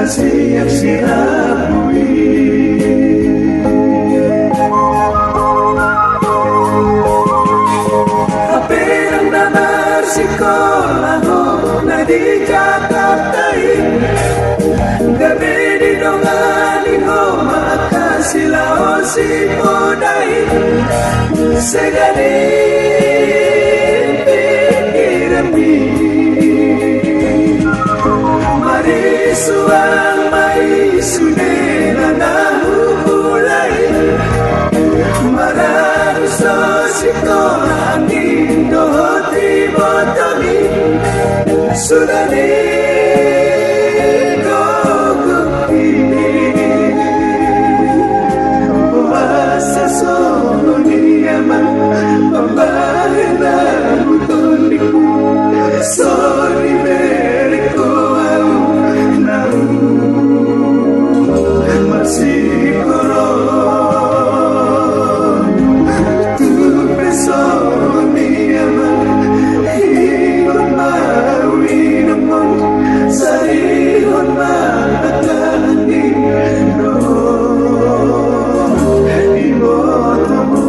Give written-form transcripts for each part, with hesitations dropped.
Siap sirapui Apirang damar sekolah na di Jakartai Gabi di dongani ho makasilaw si Podai Segani pikirami Marisuan may sunena na hulay Mararuso si Korang Indo Timotami Sudani Kokupini Puasa solo niyaman Pambahin na mutunik Sorry Meriko Siguro tu besok niya man hirap mawin naman sa hirap matatanin iboto mo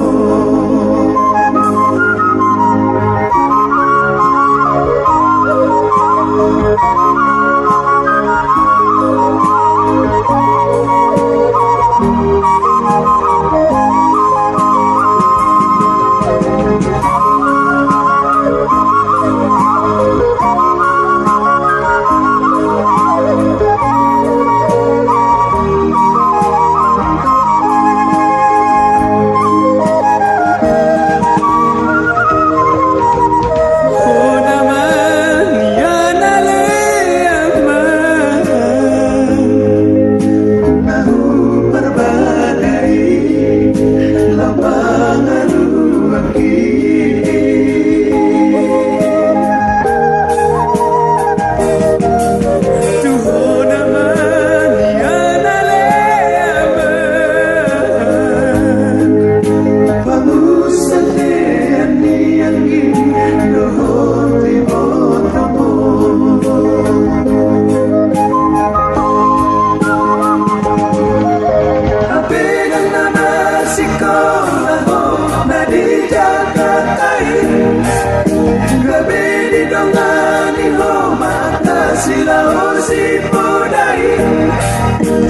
Silaw si Podai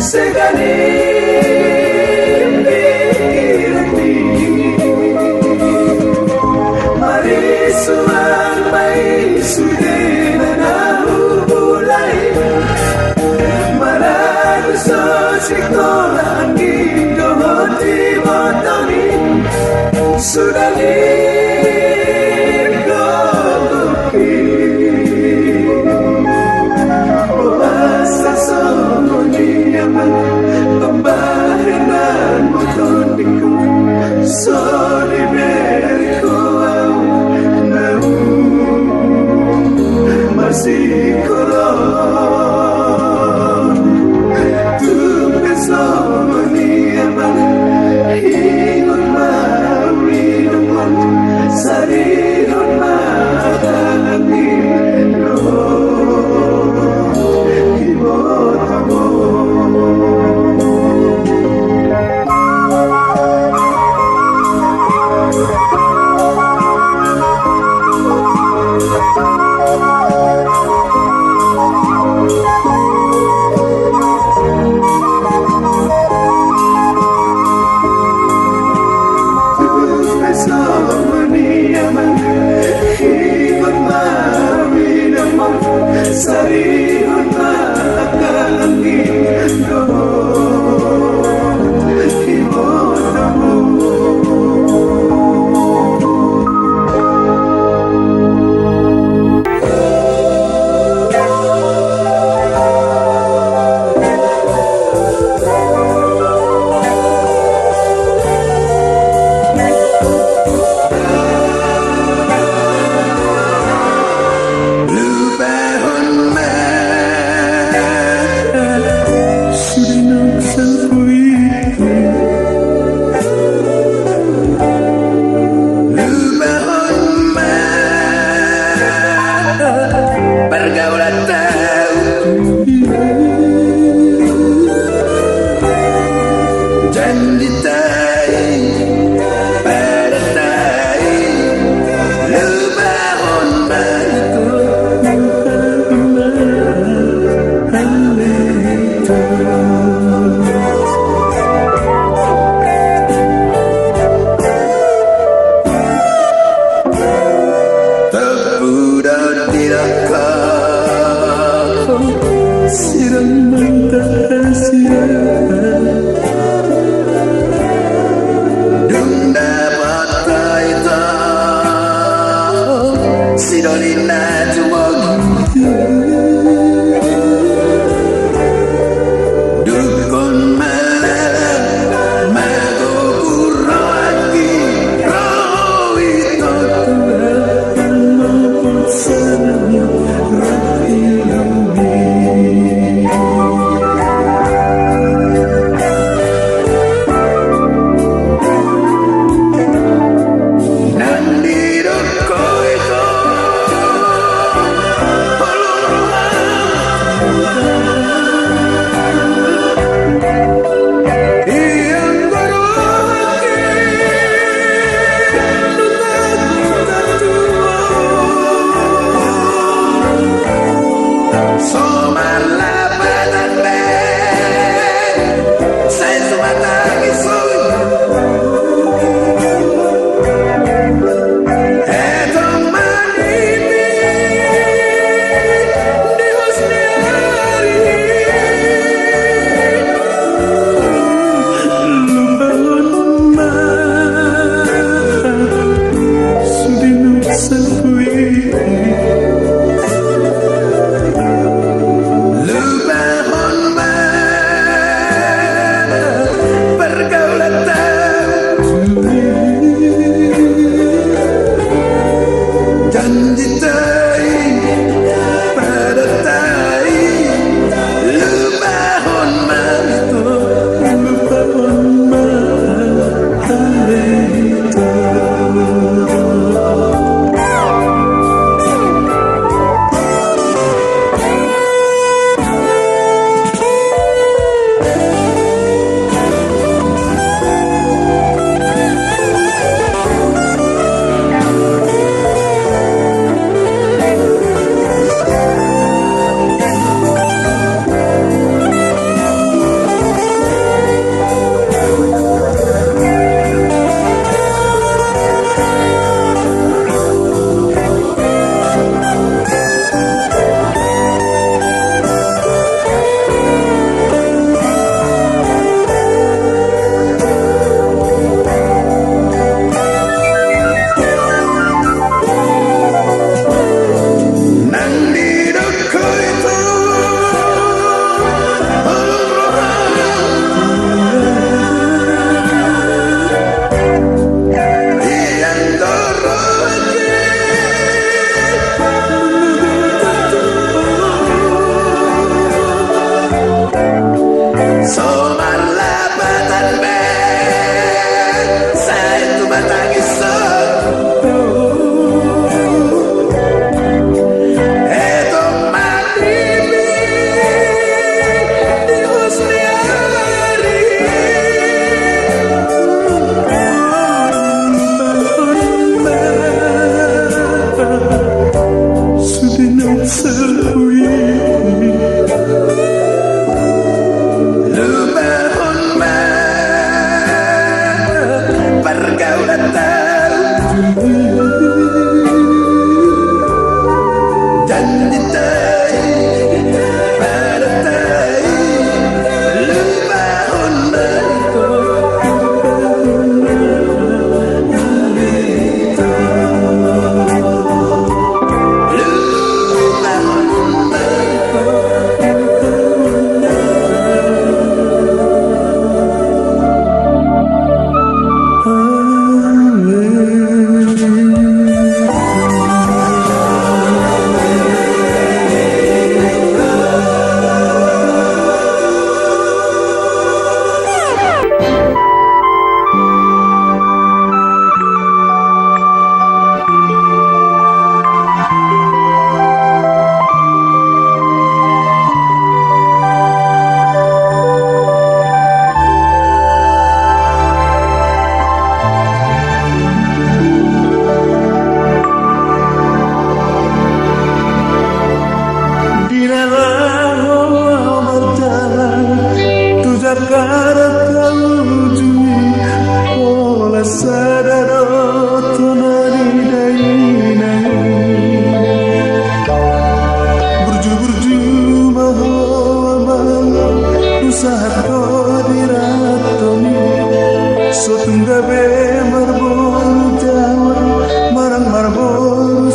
Segani pikirati Marisuan may sudena na hubulay Mararuso si Korang Indo Timotami Sudani Pembahanan mutunikku Sorry Meriko Nau Masih koron Tumpes lo meniaman Hingun mawi naman kau siram rahasia Dung dapat kaita Sidolina juwag Dukun malam Maguguraki Rawi Tuhan Mabut sananya Rahilumi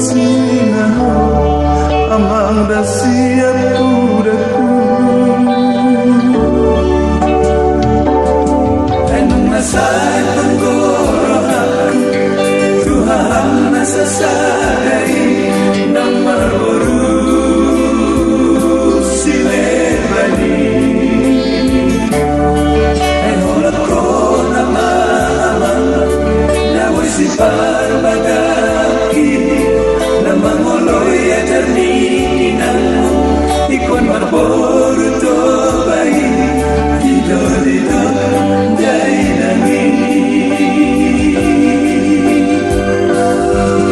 sinaho amang dah siap udaku enung nasay penggorohaku Tuhan nasasadai nang marboru silebani enolak ko nama namoy sipar bagaki namang oloy ajarni nang ikon marboru to bai dito jai nangi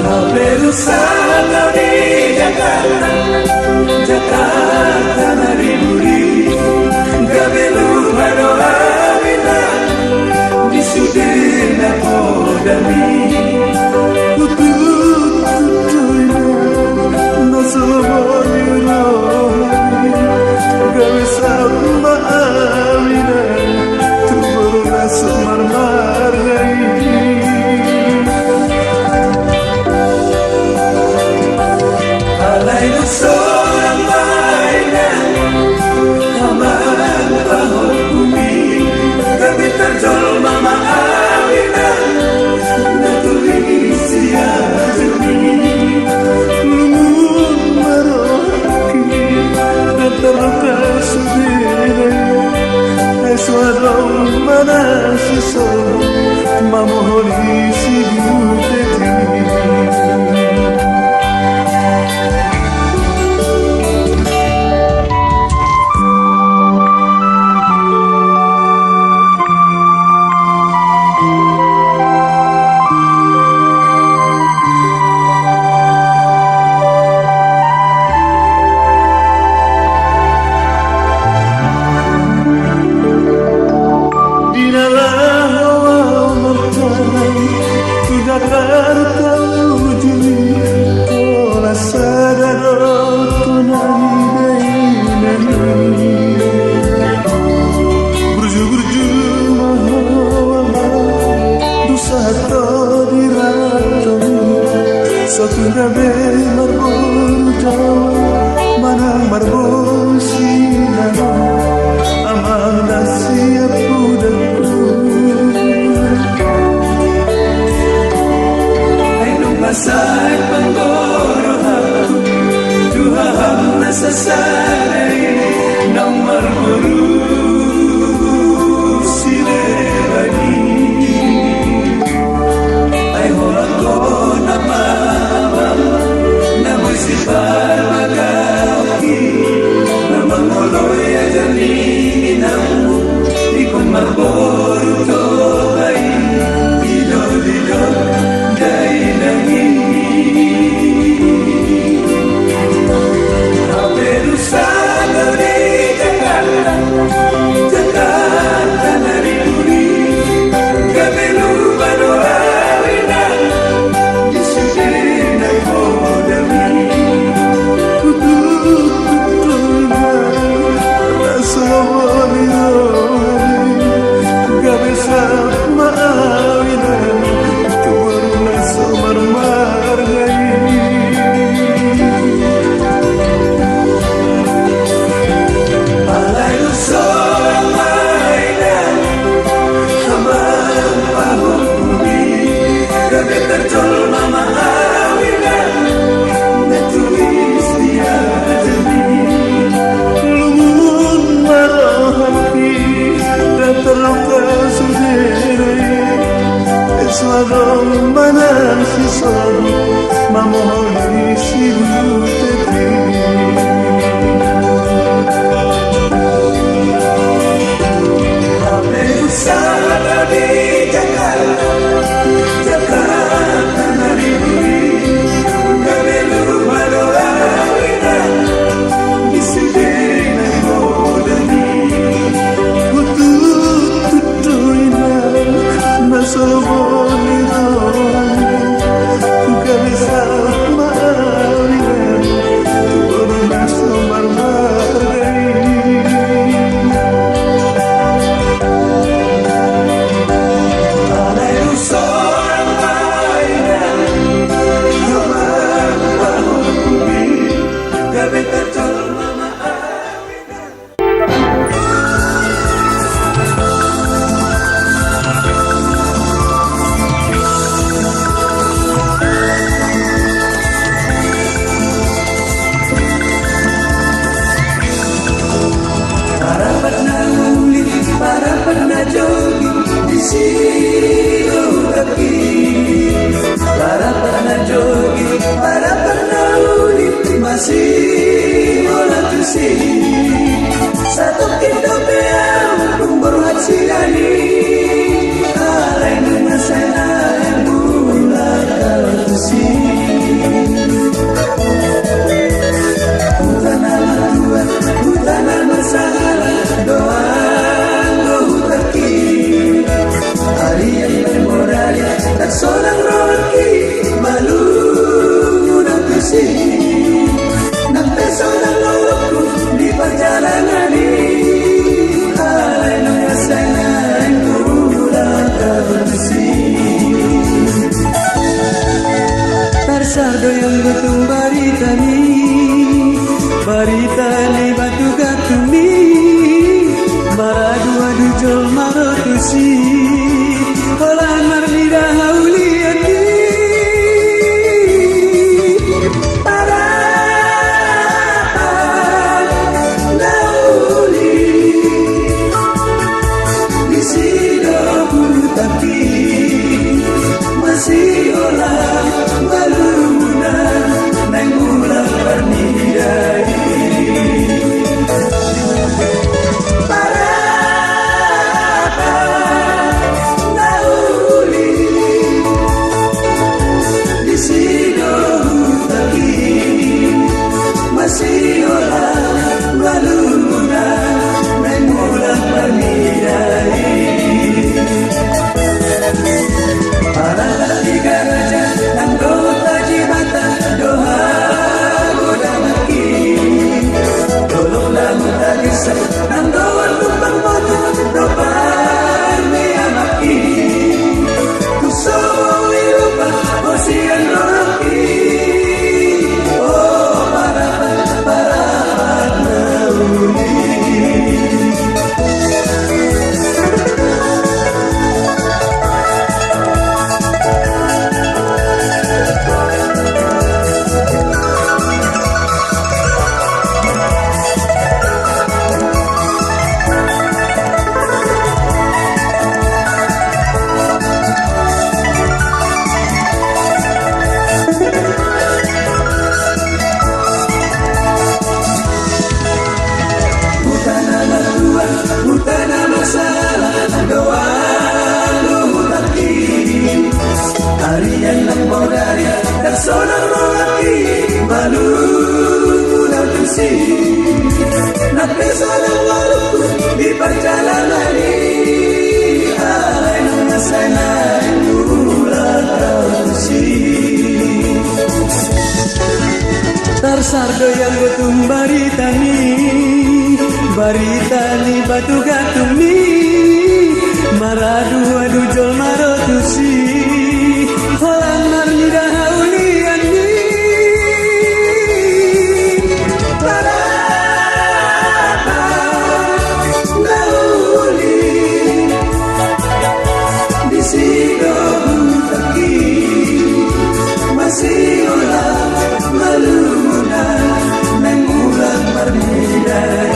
Haberu sana di Jakarta Jakarta nariburi Gabelu hadoa bina di sudena kodami Ututuina nasabani rohani Gawe sama amina Tuburu nasumar marai Alay na seorang mainan Aman bahon bumi Kami terjol mama Amina Natulis siya jernih Lumun marohaki Dan terluka sendiri Eswadong mana sisol Mamohoni si buteti Jakarta ujuni Ola sadaro tunani dainani Burju-burju mahawa Dusa to diratoni Satu gabe marburu jawa Manang marburu sinano Amang nasiap udaku Masay penggorohaku Tuhan nasasanay Nang marmuru silebani Ay holang ko na mamam Namoy sipar magawaki Namang holoy ajanin ang Ikon marmuru to ay Idol-idol Dai nangi Haberu sana di Jakarta Jakarta nariburi Gabelu badoa wina Di sudena kodami Kutu-kutuina Nasabani rohani Gabe sama awina Suadong manang sisol Mamohoni si buteti Haberu sana di Jakarta Jakarta nariburi Gabelu badoa wina Di sudena kodami Kutu-kutuina Nasabani rohani kasih. Nagpeso ng lulok di perjalanan ini. Haleluya sayang turulah kasih. Tarsardo yang gutung barita ni, barita ni batu gatumi, maradu-adu jol marotusi, holan marnida hauliati. Masih orang baluna nang ulang pernidai para nauli di sini lagi masih orang baluna nang ulang pernidai. Para tiga raja dan kota Jibata doa goda maki. Tolonglah muda desa dan doa tumpang motor dopan mea maki. Kusoi lupa osian roki. Oh para nauli. Butana masalah doa luhutaki harian ng bodari tersonang lagi balu mudah tusi napesa ng waluku di perjalanan ini ay nasana mudah tusi tarsardo yang gutung barita ni batu gatumi maradu-adu jol marotusi holan marnida hauliani para nauli di sini lagi masih orang malumuna mengulang marnidai.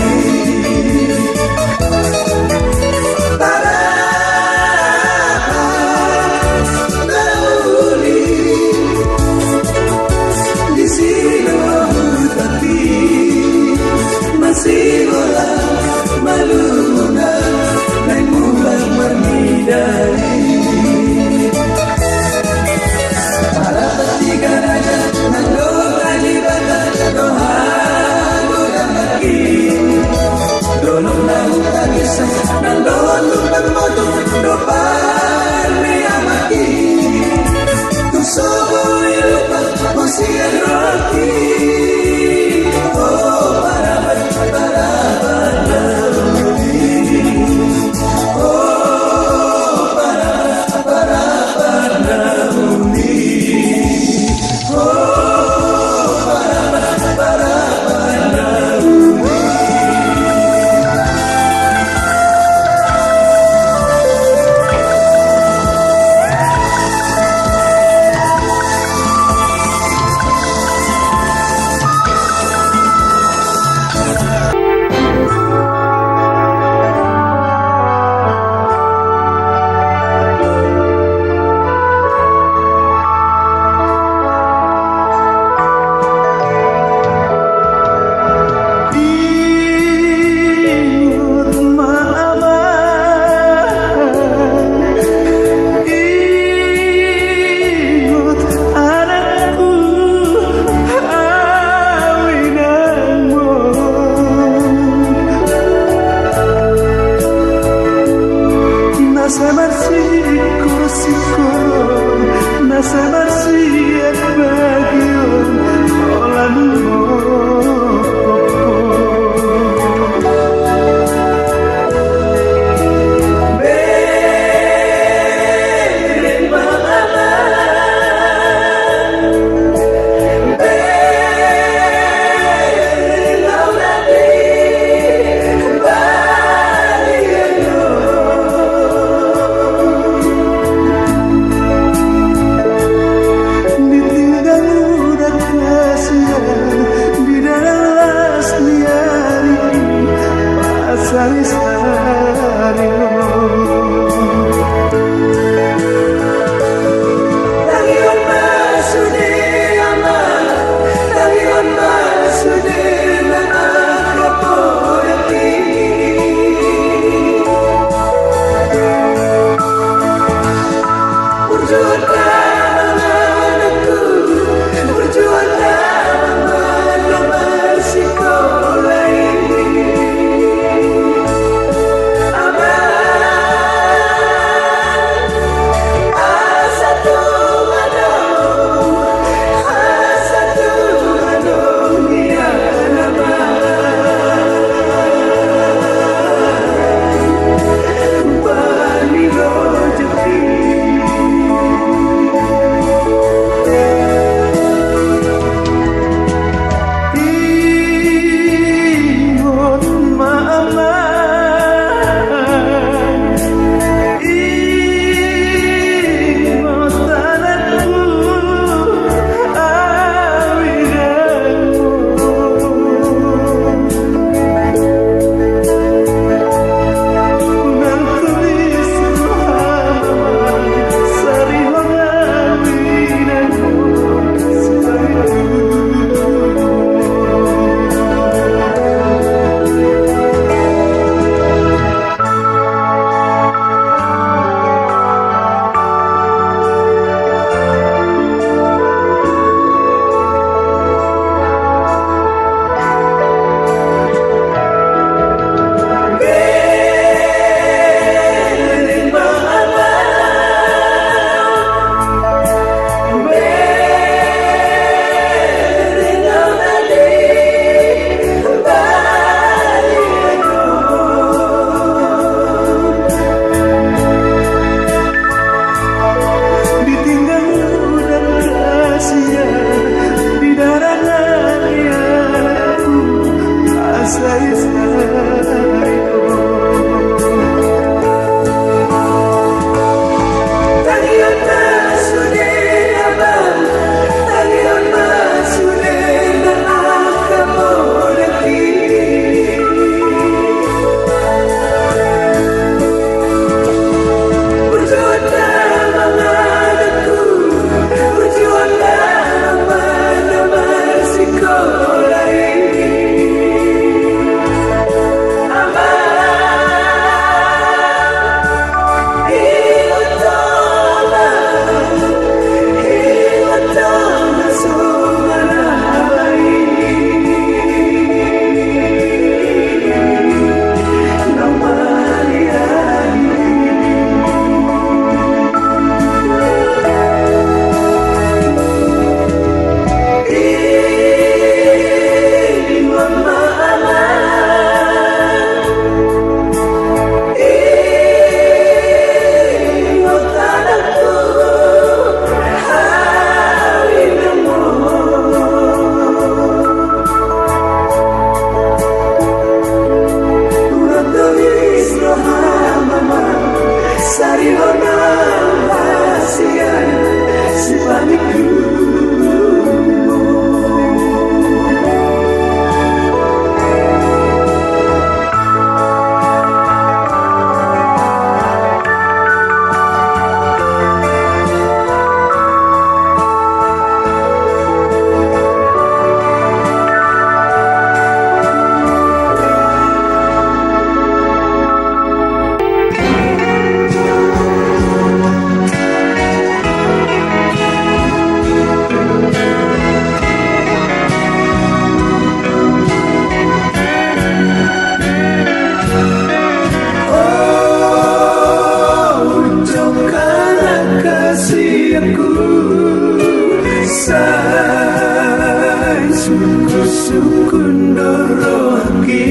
suku ndoroki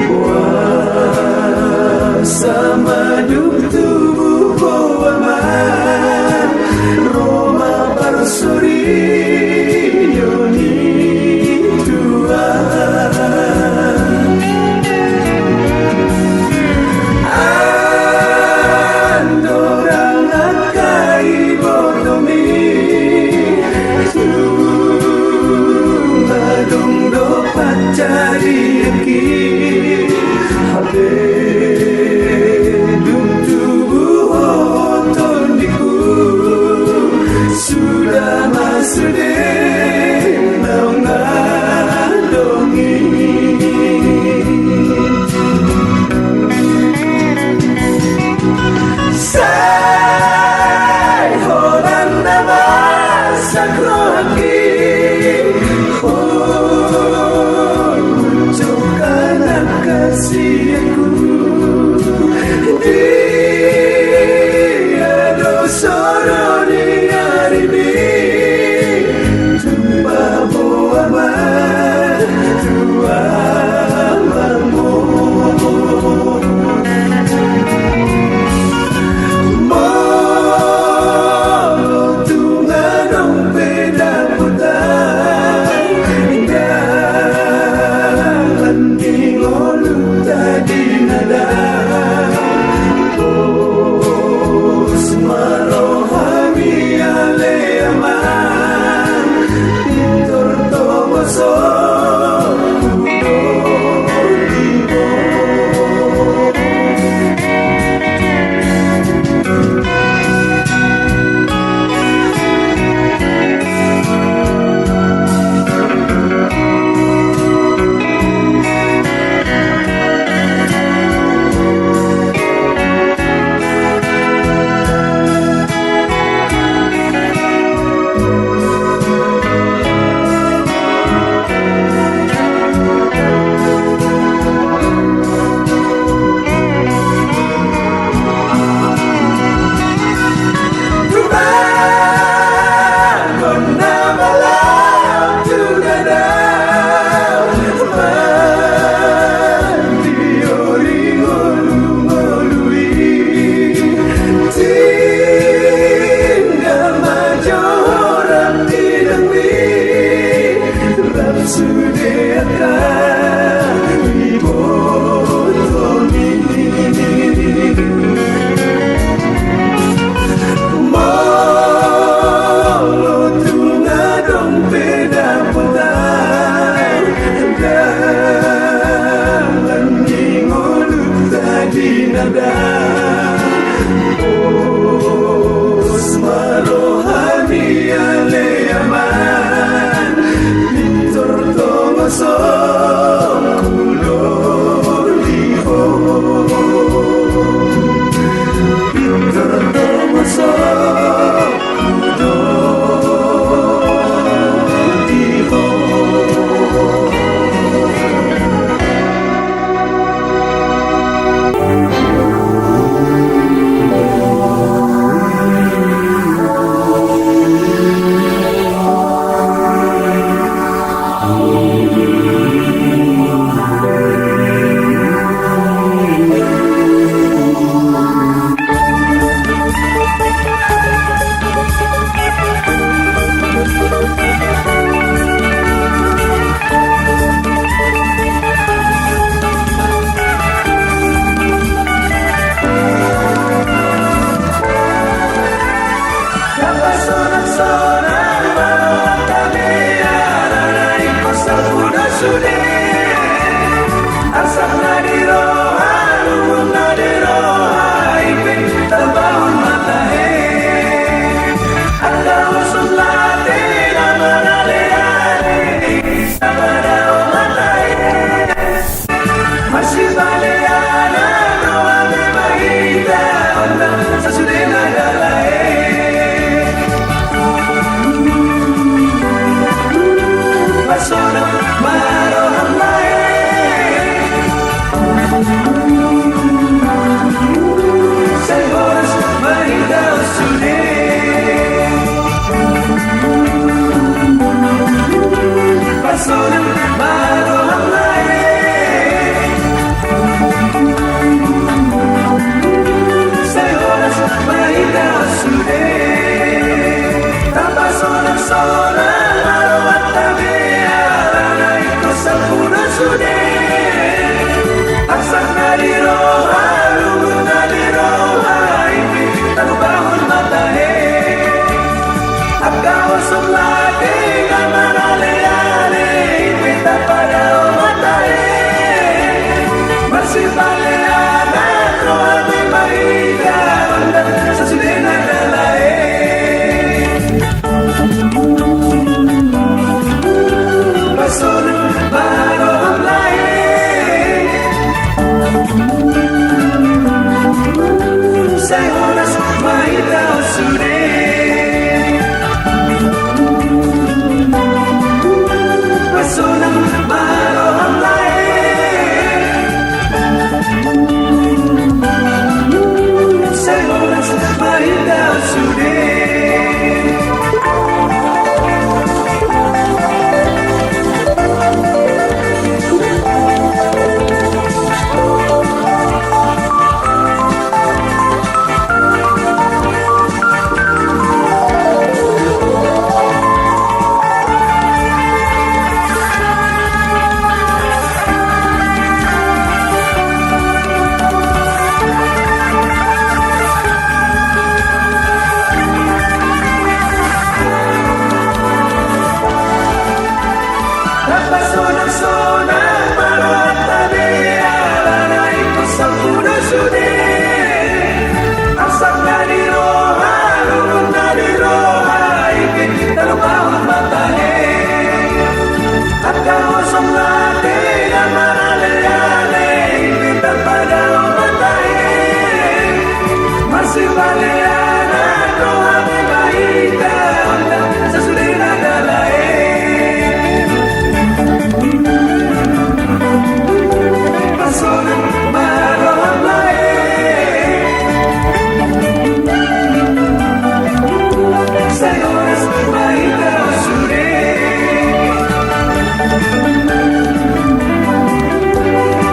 puasa maduk tubuh bawaman Roma parsuri yoni Tuhan andorang akai bodomi Tumadong dopat cari aki habe duk tubuh oton diku sudah masuk deh ngadongi Say holan nama sakrohaki Unjukkan kasihku Dia dosoroni hari ini Jumpa buaman Tuhan mamu Molo tunganong peda putang Dalan tingolong tadi nada Bos marohami aleaman Pintor tomoso Personas-sonas Maratania Lana ikut sempurna sudir Asap dari roha Lulun dari roha Ikin kita lupawan matanya Akan kosong lati Dan marale-ale Ikin pada matanya Masih baliana Doa bebaita Anda sesudah ada lain Personas Señores, baita osure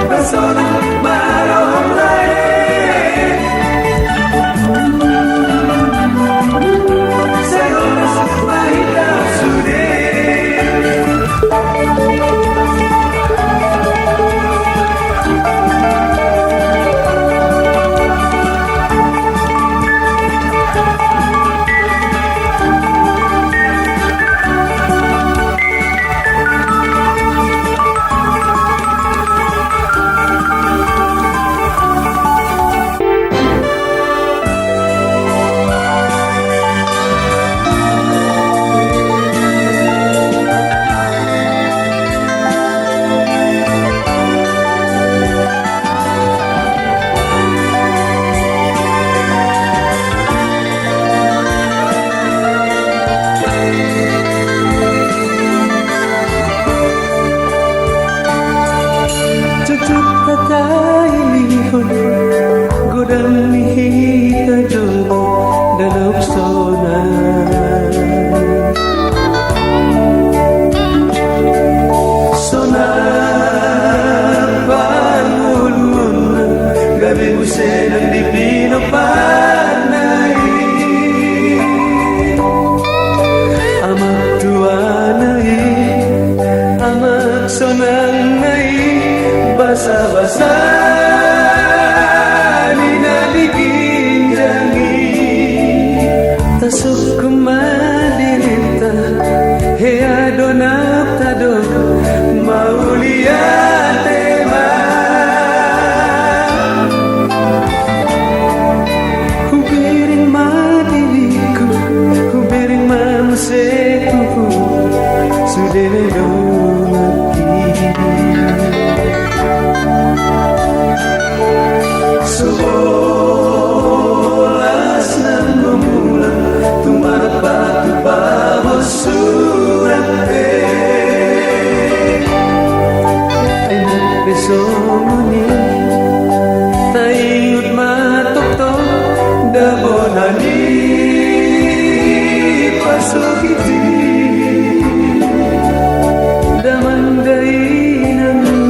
Personas Señores, baita osure Godang nihita jono dalam sona Sona pangulun Gabi musen ang di pinapanay Amak tuanay Amak sonangay Basa-basa Tasuk kumadirita Hea donaptado Maulia tema Hubiring matiliku Hubiring mamuseku Sudene donaki Sebelas nan memulai Batu bawa surat Ainak besoni Taingut matok to Dabonani Pasokiti Damandai nani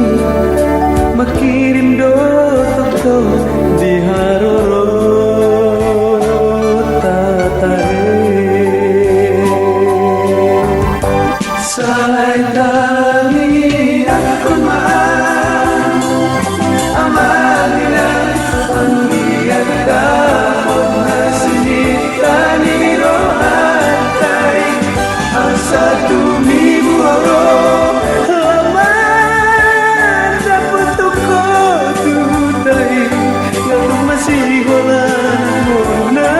Makirim dotok to Di haroro Salay tangi aku maan Amalilah panggian dapot na sinita ni rohatay Ang sa tumibo aro Laman dapat ko tutay Yang masiholan mo na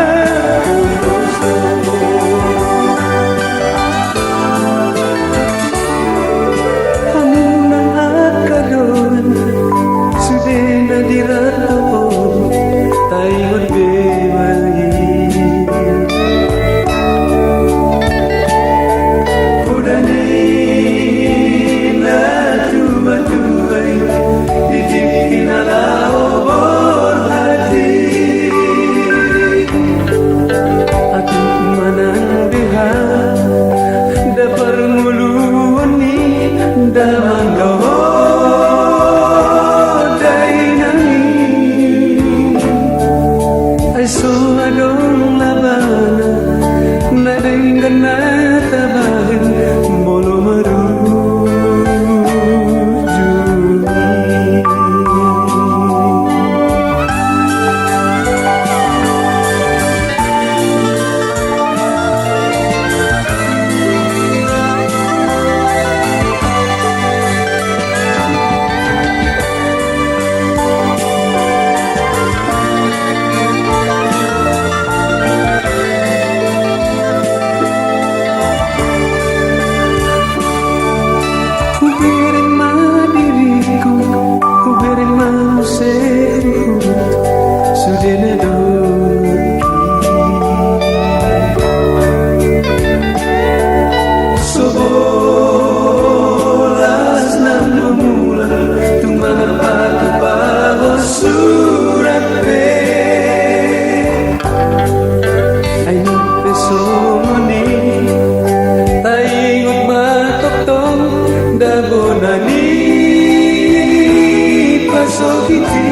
sohiti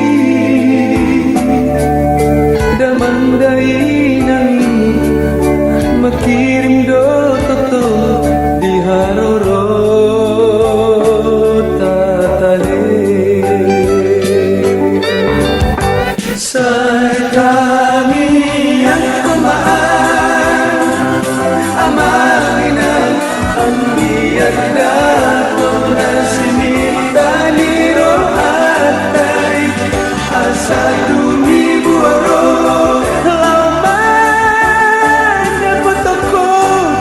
damandai nami makirim do toto di haroro tatale say kami ang kumaan amina ang biyak na na sinidaliro atay asa dumibuaro laman dapat ako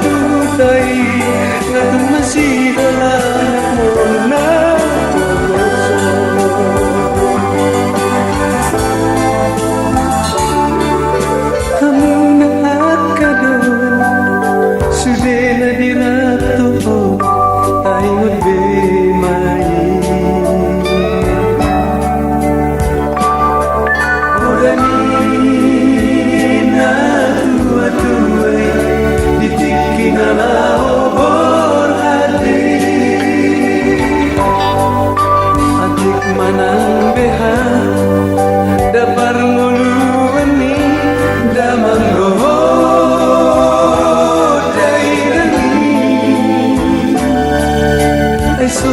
tutay nga tumasigalan mo na kamu na akado sudena dirato ay magbemay Uranin na tuwa-tuway ditikin na laobor adik manang beha dapar nguluan ni damang rohod ay dani ay so